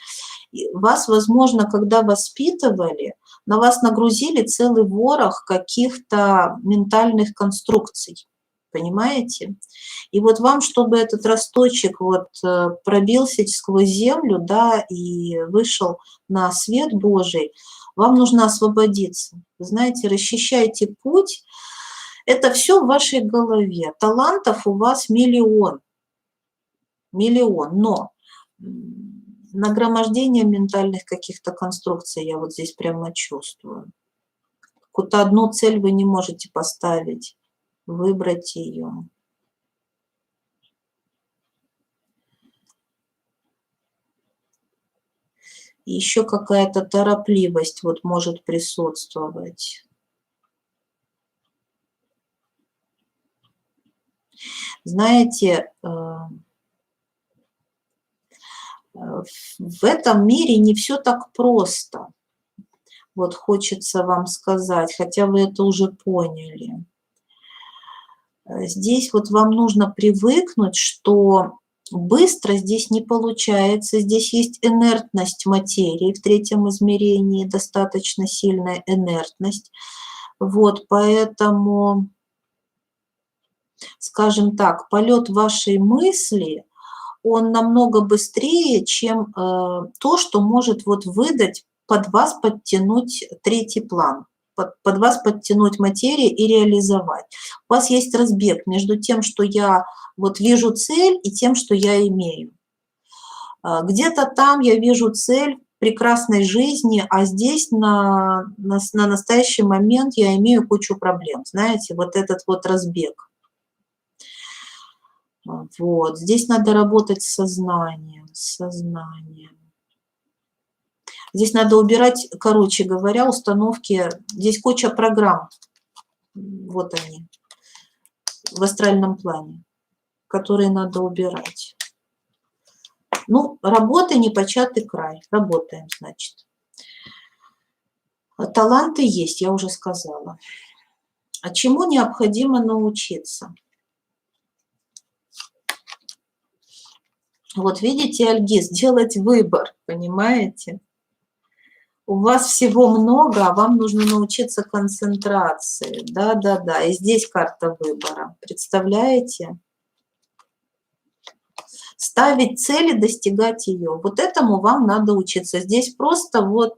Вас, возможно, когда воспитывали, на вас нагрузили целый ворох каких-то ментальных конструкций. Понимаете? И вот вам, чтобы этот росточек вот пробился сквозь землю, да, и вышел на свет Божий, вам нужно освободиться. Вы знаете, расчищайте путь. Это все в вашей голове. Талантов у вас миллион. Миллион. Но нагромождение ментальных каких-то конструкций я вот здесь прямо чувствую. Какую-то одну цель вы не можете поставить, выбрать ее. И еще какая-то торопливость вот может присутствовать. Знаете, в этом мире не все так просто. Вот хочется вам сказать, хотя вы это уже поняли. Здесь вот вам нужно привыкнуть, что быстро здесь не получается. Здесь есть инертность материи в третьем измерении, достаточно сильная инертность. Вот, поэтому, скажем так, полет вашей мысли, он намного быстрее, чем то, что может вот выдать, под вас подтянуть третий план, под вас подтянуть материю и реализовать. У вас есть разбег между тем, что я вот вижу цель, и тем, что я имею. Где-то там я вижу цель прекрасной жизни, а здесь на настоящий момент я имею кучу проблем. Знаете, вот этот вот разбег. Вот. Здесь надо работать с сознанием, Здесь надо убирать, короче говоря, установки. Здесь куча программ. Вот они. В астральном плане, которые надо убирать. Ну, работа непочатый край. Работаем, значит. Таланты есть, я уже сказала. А чему необходимо научиться? Вот видите, Альгиз, делать выбор, понимаете? У вас всего много, а вам нужно научиться концентрации. Да-да-да, и здесь карта выбора. Представляете? Ставить цели, достигать ее. Вот этому вам надо учиться. Здесь просто вот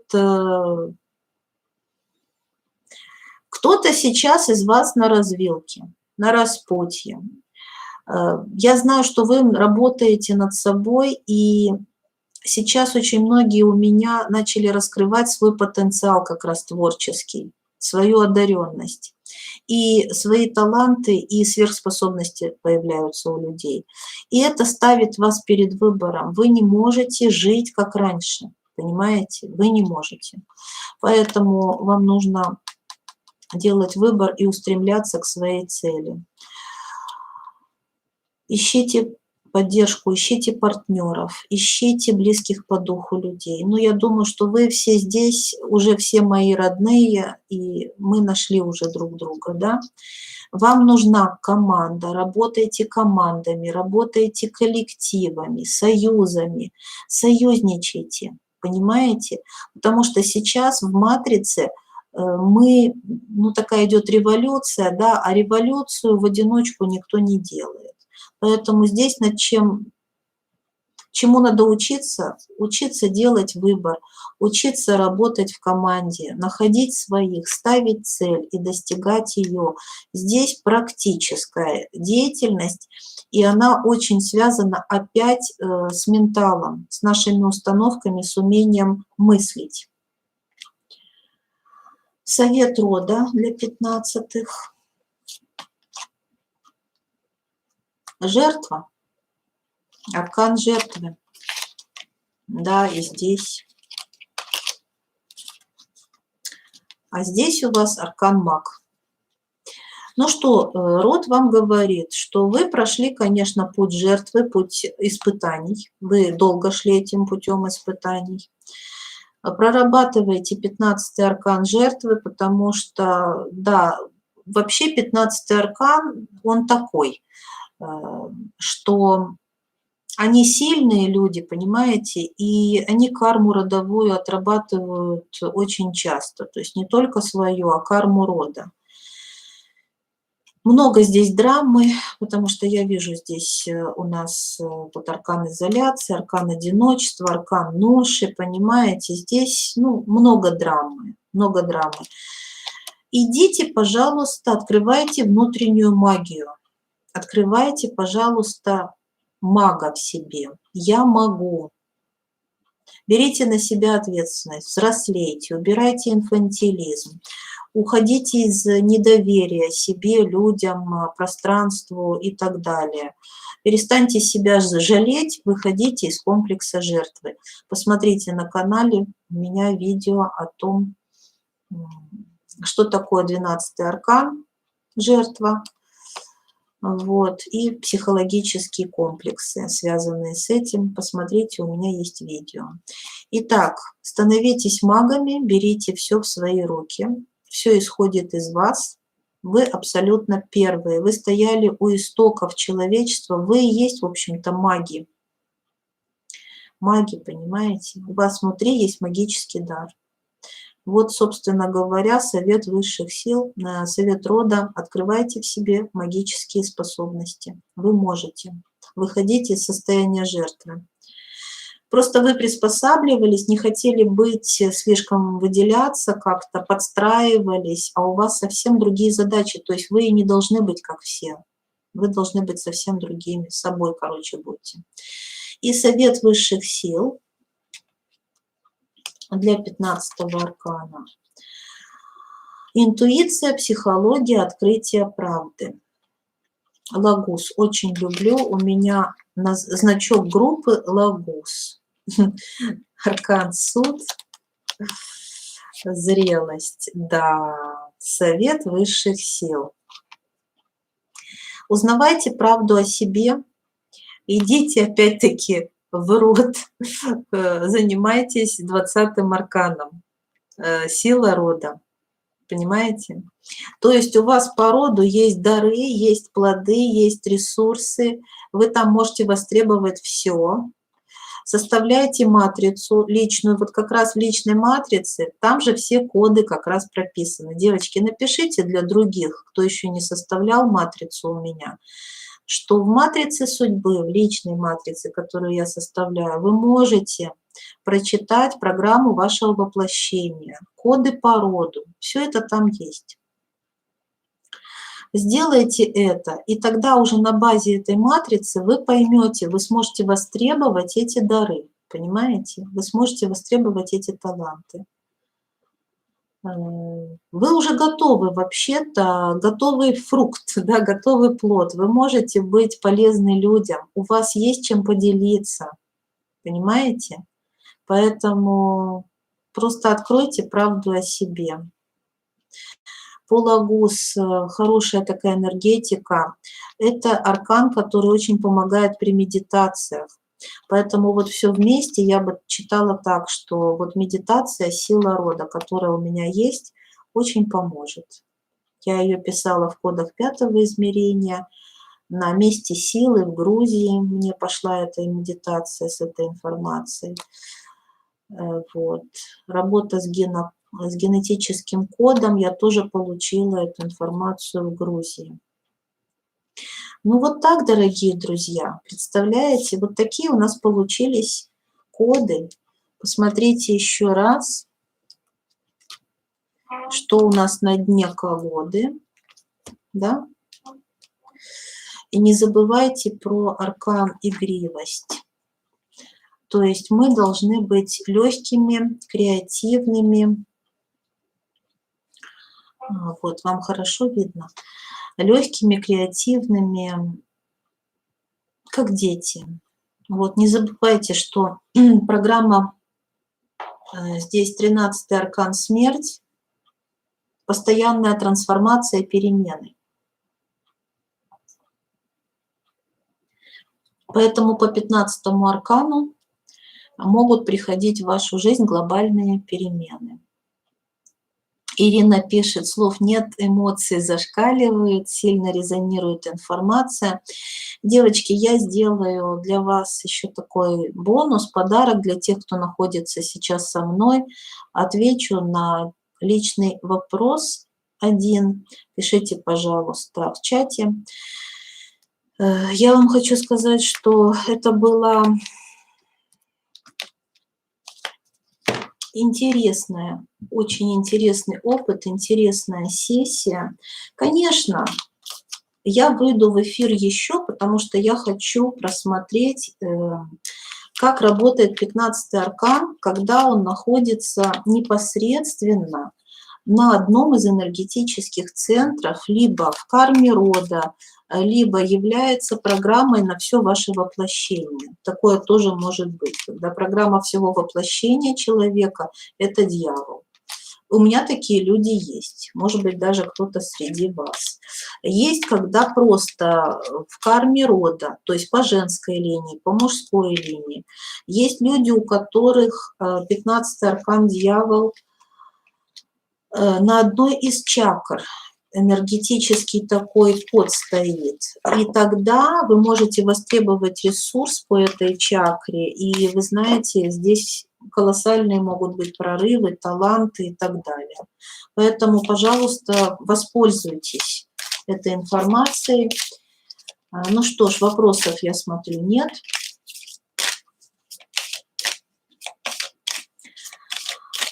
кто-то сейчас из вас на развилке, на распутье. Я знаю, что вы работаете над собой, и сейчас очень многие у меня начали раскрывать свой потенциал как раз творческий, свою одаренность. и свои таланты и сверхспособности появляются у людей. И это ставит вас перед выбором. Вы не можете жить как раньше, понимаете? Вы не можете. Поэтому вам нужно делать выбор и устремляться к своей цели. Ищите поддержку, ищите партнеров, ищите близких по духу людей. Ну, я думаю, что вы все здесь, уже все мои родные, и мы нашли уже друг друга, да? Вам нужна команда, работайте командами, работайте коллективами, союзами, союзничайте, понимаете? Потому что сейчас в матрице мы, ну, такая идет революция, да, а революцию в одиночку никто не делает. Поэтому здесь чему надо учиться? Учиться делать выбор, учиться работать в команде, находить своих, ставить цель и достигать ее. Здесь практическая деятельность, и она очень связана опять с менталом, с нашими установками, с умением мыслить. Совет рода для 15-х. Жертва. Аркан жертвы. Да, и здесь. А здесь у вас аркан маг. Ну что, род вам говорит, что вы прошли, конечно, путь жертвы, путь испытаний. Вы долго шли этим путем испытаний. Прорабатывайте 15-й аркан жертвы, потому что, да, вообще 15-й аркан, он такой, что они сильные люди, понимаете, и они карму родовую отрабатывают очень часто. То есть не только свою, а карму рода. Много здесь драмы, потому что я вижу здесь у нас вот аркан изоляции, аркан одиночества, аркан ноши, понимаете, здесь ну, много драмы, много драмы. Идите, пожалуйста, открывайте внутреннюю магию, открывайте, пожалуйста, мага в себе. Я могу. Берите на себя ответственность, взрослейте, убирайте инфантилизм, уходите из недоверия себе, людям, пространству и так далее. Перестаньте себя жалеть, выходите из комплекса жертвы. Посмотрите на канале у меня видео о том, что такое 12-й аркан, жертва. Вот, и психологические комплексы, связанные с этим. Посмотрите, у меня есть видео. Итак, становитесь магами, берите все в свои руки. Все исходит из вас. Вы абсолютно первые. Вы стояли у истоков человечества. Вы и есть, в общем-то, маги. Маги, понимаете? У вас внутри есть магический дар. Вот, собственно говоря, совет высших сил, совет рода. Открывайте в себе магические способности. Вы можете. Выходите из состояния жертвы. Просто вы приспосабливались, не хотели быть слишком выделяться, как-то подстраивались, а у вас совсем другие задачи. То есть вы не должны быть как все. Вы должны быть совсем другими. С собой, короче, будьте. И совет высших сил для 15-го аркана. Интуиция, психология, открытие правды. Лагус. Очень люблю. У меня значок группы Лагус. Аркан суд. Зрелость. Да. Совет высших сил. Узнавайте правду о себе. Идите опять-таки в род. Занимайтесь 20-м арканом. Сила рода. Понимаете? То есть у вас по роду есть дары, есть плоды, есть ресурсы. Вы там можете востребовать все. Составляйте матрицу личную. Вот как раз в личной матрице, там же все коды как раз прописаны. Девочки, напишите для других, кто еще не составлял матрицу у меня, что в матрице судьбы, в личной матрице, которую я составляю, вы можете прочитать программу вашего воплощения, коды по роду, все это там есть. Сделайте это, и тогда уже на базе этой матрицы вы поймете, вы сможете востребовать эти дары, понимаете? Вы сможете востребовать эти таланты. Вы уже готовы вообще-то, готовый фрукт, да, готовый плод. Вы можете быть полезны людям, у вас есть чем поделиться, понимаете? Поэтому просто откройте правду о себе. Пулагус, хорошая такая энергетика. Это аркан, который очень помогает при медитациях. Поэтому вот все вместе я бы читала так, что вот медитация, сила рода, которая у меня есть, очень поможет. Я ее писала в кодах 5-го измерения. На месте силы в Грузии мне пошла эта медитация с этой информацией. Вот. Работа с генетическим кодом, я тоже получила эту информацию в Грузии. Ну вот так, дорогие друзья, представляете, вот такие у нас получились коды. Посмотрите еще раз, что у нас на дне колоды, да? И не забывайте про аркан игривость. То есть мы должны быть легкими, креативными. Вот, вам хорошо видно. Легкими, креативными, как дети. Вот, не забывайте, что программа, здесь 13-й аркан смерть, постоянная трансформация, перемены. Поэтому по 15-му аркану могут приходить в вашу жизнь глобальные перемены. Ирина пишет, слов нет, эмоции зашкаливают, сильно резонирует информация. Девочки, я сделаю для вас еще такой бонус, подарок для тех, кто находится сейчас со мной. Отвечу на личный вопрос один. Пишите, пожалуйста, в чате. Я вам хочу сказать, что это было интересная, очень интересный опыт, интересная сессия. Конечно, я выйду в эфир еще, потому что я хочу просмотреть, как работает 15-й аркан, когда он находится непосредственно на одном из энергетических центров, либо в карме рода, либо является программой на все ваше воплощение. Такое тоже может быть, когда программа всего воплощения человека – это дьявол. У меня такие люди есть, может быть, даже кто-то среди вас. Есть, когда просто в карме рода, то есть по женской линии, по мужской линии. Есть люди, у которых 15-й аркан дьявол на одной из чакр, энергетический такой код стоит. И тогда вы можете востребовать ресурс по этой чакре. И вы знаете, здесь колоссальные могут быть прорывы, таланты и так далее. Поэтому, пожалуйста, воспользуйтесь этой информацией. Ну что ж, вопросов, я смотрю, нет.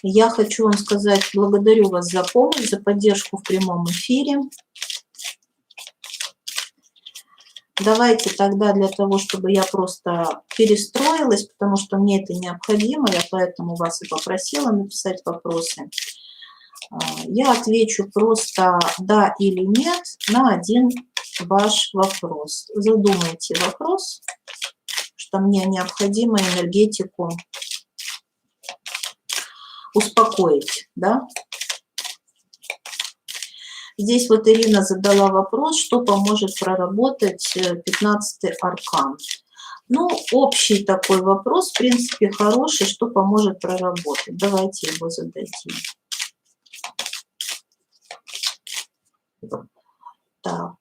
Я хочу вам сказать, благодарю вас за помощь, за поддержку в прямом эфире. Давайте тогда для того, чтобы я просто перестроилась, потому что мне это необходимо, я поэтому вас и попросила написать вопросы. Я отвечу просто да или нет на один ваш вопрос. Задумайте вопрос, что мне необходимо энергетику успокоить, да? Здесь вот Ирина задала вопрос, что поможет проработать 15-й аркан. Ну, общий такой вопрос, в принципе, хороший, что поможет проработать. Давайте его зададим. Так.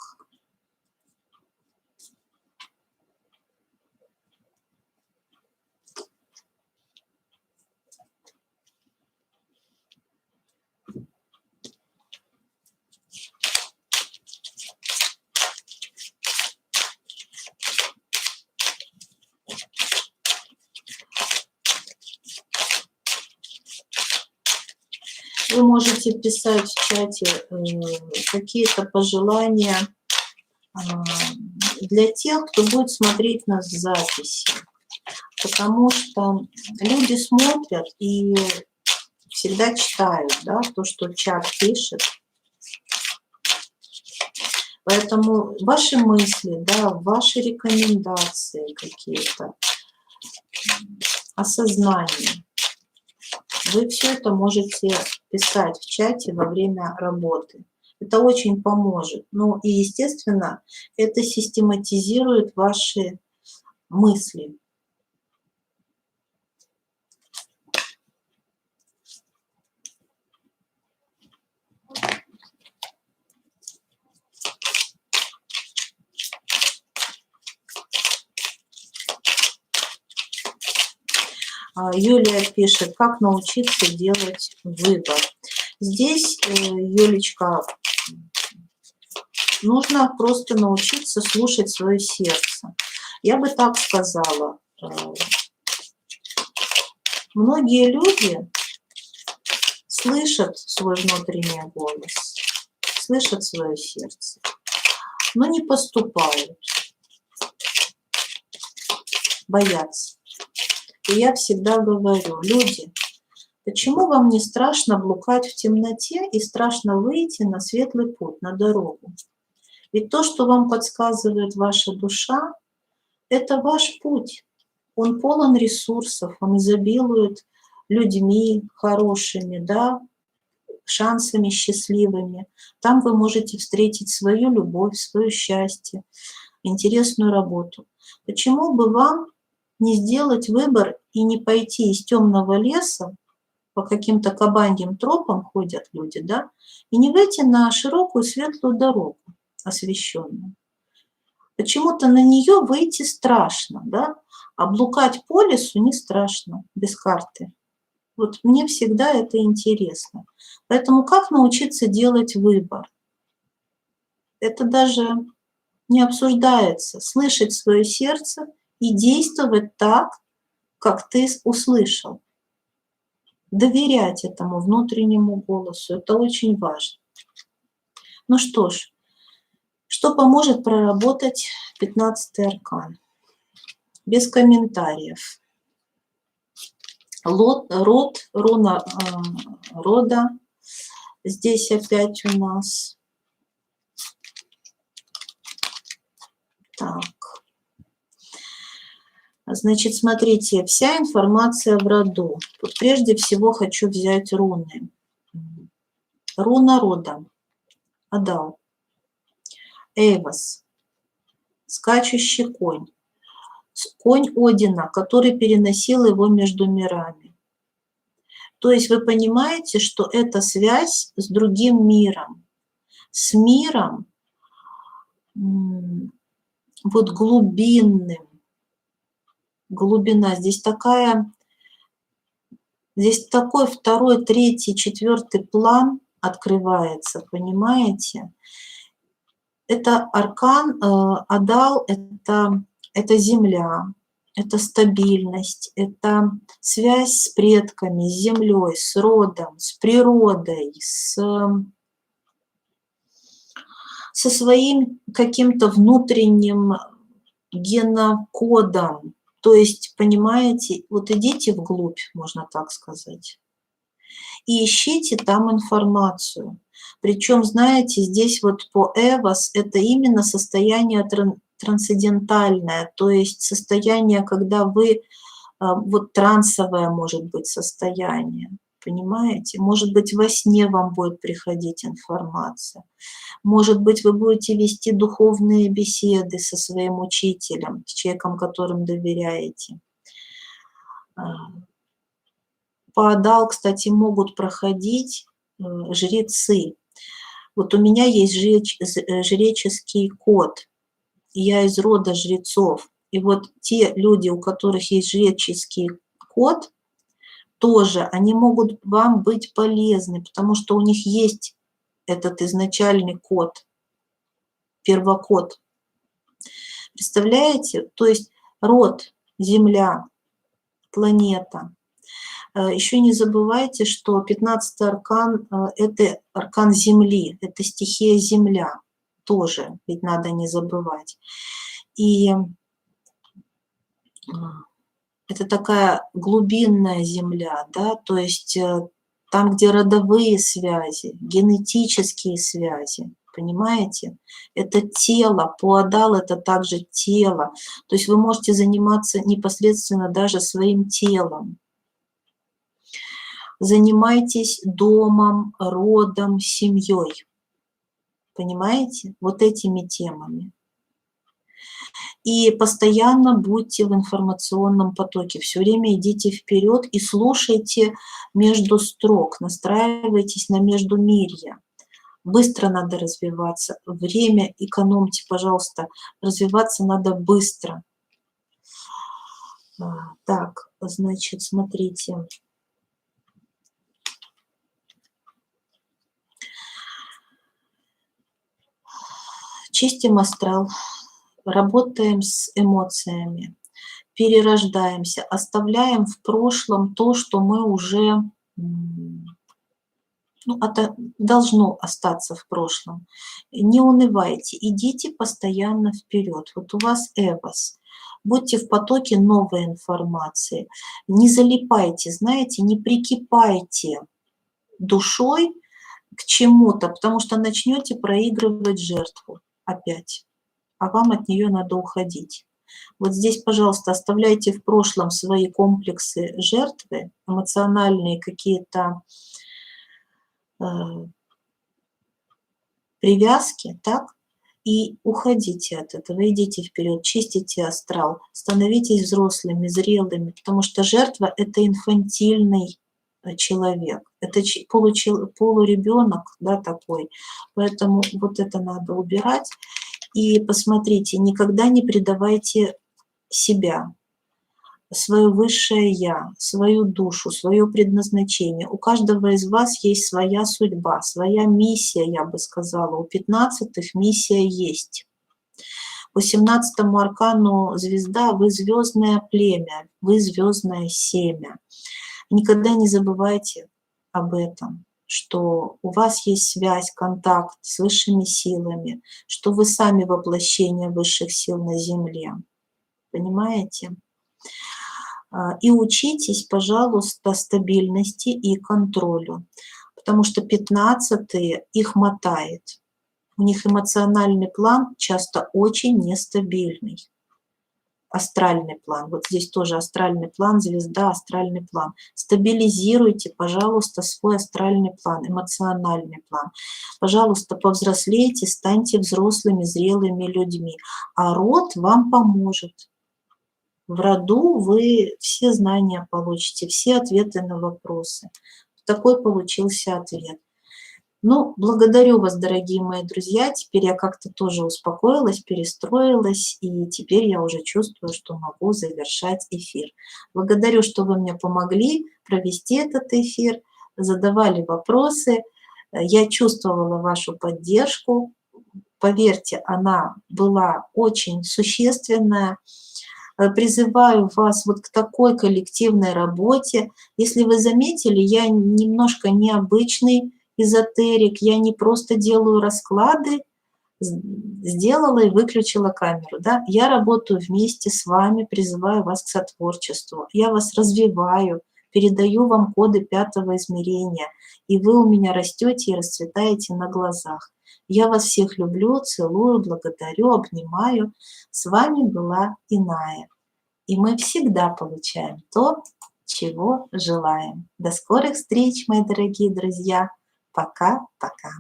Вы можете писать в чате какие-то пожелания для тех, кто будет смотреть нас в записи. Потому что люди смотрят, и всегда читают, да, то, что чат пишет. Поэтому ваши мысли, да, ваши рекомендации какие-то, осознание. Вы все это можете писать в чате во время работы. Это очень поможет. Ну и, естественно, это систематизирует ваши мысли. Юлия пишет, как научиться делать выбор. Здесь, Юлечка, нужно просто научиться слушать свое сердце. Я бы так сказала. Многие люди слышат свой внутренний голос, слышат свое сердце, но не поступают, боятся. И я всегда говорю, люди, почему вам не страшно блукать в темноте и страшно выйти на светлый путь, на дорогу? Ведь то, что вам подсказывает ваша душа, это ваш путь. Он полон ресурсов, он изобилует людьми хорошими, да, шансами счастливыми. Там вы можете встретить свою любовь, свое счастье, интересную работу. Почему бы вам не сделать выбор и не пойти из темного леса, по каким-то кабаньим тропам ходят люди, да, и не выйти на широкую светлую дорогу, освещенную? Почему-то на нее выйти страшно, да, а блукать по лесу не страшно, без карты. Вот мне всегда это интересно. Поэтому как научиться делать выбор? Это даже не обсуждается. Слышать свое сердце и действовать так, как ты услышал. Доверять этому внутреннему голосу. Это очень важно. Ну что ж, что поможет проработать 15-й аркан? Без комментариев. Руна рода. Здесь опять у нас. Так. Значит, смотрите, вся информация в роду. Тут прежде всего хочу взять руны. Руна рода. Адал. Эйвас. Скачущий конь. Конь Одина, который переносил его между мирами. То есть вы понимаете, что это связь с другим миром. С миром вот глубинным. Глубина. Здесь такой второй, третий, четвертый план открывается, понимаете? Это аркан Адал, это земля, это стабильность, это связь с предками, с землей, с родом, с природой, со своим каким-то внутренним генокодом. То есть, понимаете, вот идите вглубь, можно так сказать, и ищите там информацию. Причем, знаете, здесь вот по Эвос это именно состояние трансцендентальное, то есть состояние, когда вы, вот трансовое может быть состояние, понимаете? Может быть, во сне вам будет приходить информация. Может быть, вы будете вести духовные беседы со своим учителем, с человеком, которым доверяете. По Адал, кстати, могут проходить жрецы. Вот у меня есть жреческий код, я из рода жрецов. И вот те люди, у которых есть жреческий код, тоже они могут вам быть полезны, потому что у них есть этот изначальный код, первокод. Представляете? То есть род, Земля, планета. Еще не забывайте, что 15-й аркан – это аркан Земли, это стихия Земля тоже, ведь надо не забывать. И это такая глубинная Земля, да, то есть там, где родовые связи, генетические связи. Понимаете? Это тело, пуадал – это также тело. То есть вы можете заниматься непосредственно даже своим телом. Занимайтесь домом, родом, семьей. Понимаете? Вот этими темами. И постоянно будьте в информационном потоке. Все время идите вперед и слушайте между строк, настраивайтесь на междумирье. Быстро надо развиваться. Время экономьте, пожалуйста. Развиваться надо быстро. Так, значит, смотрите. Чистим астрал, работаем с эмоциями, перерождаемся, оставляем в прошлом то, что мы уже это должно остаться в прошлом. Не унывайте, идите постоянно вперед. Вот у вас эвос. Будьте в потоке новой информации. Не залипайте, знаете, не прикипайте душой к чему-то, потому что начнете проигрывать жертву опять, а вам от нее надо уходить. Вот здесь, пожалуйста, оставляйте в прошлом свои комплексы жертвы, эмоциональные какие-то привязки, так, и уходите от этого, идите вперед, чистите астрал, становитесь взрослыми, зрелыми, потому что жертва – это инфантильный человек, это полуребенок, да, такой, поэтому вот это надо убирать. И посмотрите, никогда не предавайте себя, свое высшее «Я», свою душу, свое предназначение. У каждого из вас есть своя судьба, своя миссия, я бы сказала. У 15-х миссия есть. По 17-му аркану звезда вы звездное племя, вы звездное семя. Никогда не забывайте об этом, что у вас есть связь, контакт с высшими силами, что вы сами воплощение высших сил на Земле. Понимаете? И учитесь, пожалуйста, стабильности и контролю, потому что 15-е их мотает. У них эмоциональный план часто очень нестабильный. Астральный план. Вот здесь тоже астральный план, звезда, астральный план. Стабилизируйте, пожалуйста, свой астральный план, эмоциональный план. Пожалуйста, повзрослейте, станьте взрослыми, зрелыми людьми. А род вам поможет. В роду вы все знания получите, все ответы на вопросы. Такой получился ответ. Ну, благодарю вас, дорогие мои друзья. Теперь я как-то тоже успокоилась, перестроилась, и теперь я уже чувствую, что могу завершать эфир. Благодарю, что вы мне помогли провести этот эфир, задавали вопросы. Я чувствовала вашу поддержку. Поверьте, она была очень существенная. Призываю вас вот к такой коллективной работе. Если вы заметили, я немножко необычный эзотерик, я не просто делаю расклады, сделала и выключила камеру. Да? Я работаю вместе с вами, призываю вас к сотворчеству. Я вас развиваю, передаю вам коды 5-го измерения, и вы у меня растете и расцветаете на глазах. Я вас всех люблю, целую, благодарю, обнимаю. С вами была Иная. И мы всегда получаем то, чего желаем. До скорых встреч, мои дорогие друзья. Пока-пока.